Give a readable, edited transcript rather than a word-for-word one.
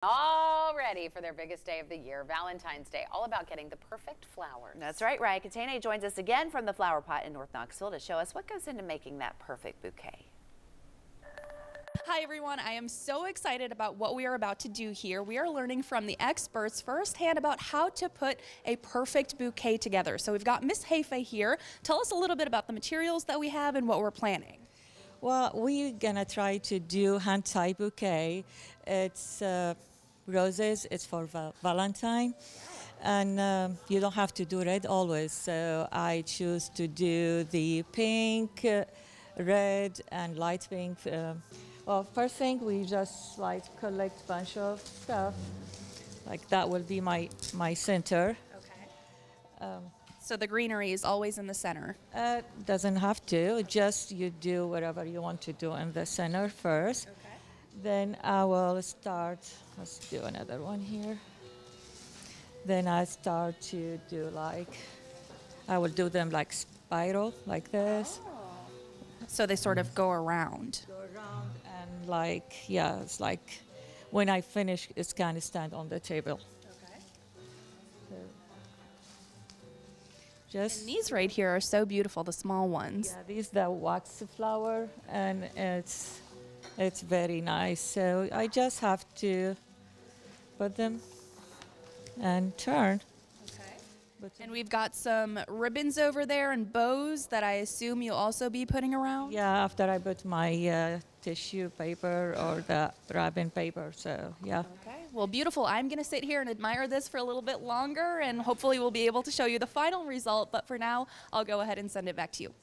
All ready for their biggest day of the year, Valentine's Day, all about getting the perfect flowers. That's right. Ryan Catene joins us again from the Flower Pot in North Knoxville to show us what goes into making that perfect bouquet. Hi everyone, I am so excited about what we are about to do here. We are learning from the experts firsthand about how to put a perfect bouquet together. So we've got Miss Heife here. Tell us a little bit about the materials that we have and what we're planning. Well, we're gonna try to do hand-tie bouquet. It's roses. It's for Valentine, and you don't have to do red always. So I choose to do the pink, red, and light pink. Well, first thing we just like collect bunch of stuff. Like that will be my center. Okay. So the greenery is always in the center? Doesn't have to. Just you do whatever you want to do in the center first. Okay. Then I will start, let's do another one here. Then I start to do I will do them like spiral, like this. Oh. So they sort of go around. Go around and yeah, it's like when I finish, it's kind of stand on the table. Okay. So just and these right here are so beautiful, the small ones. Yeah, these the wax flower, and it's very nice. So I just have to put them and turn. Okay. And we've got some ribbons over there and bows that I assume you'll also be putting around? Yeah, after I put my tissue paper or the wrapping paper, so yeah. Okay, well beautiful. I'm going to sit here and admire this for a little bit longer, and hopefully we'll be able to show you the final result, but for now, I'll go ahead and send it back to you.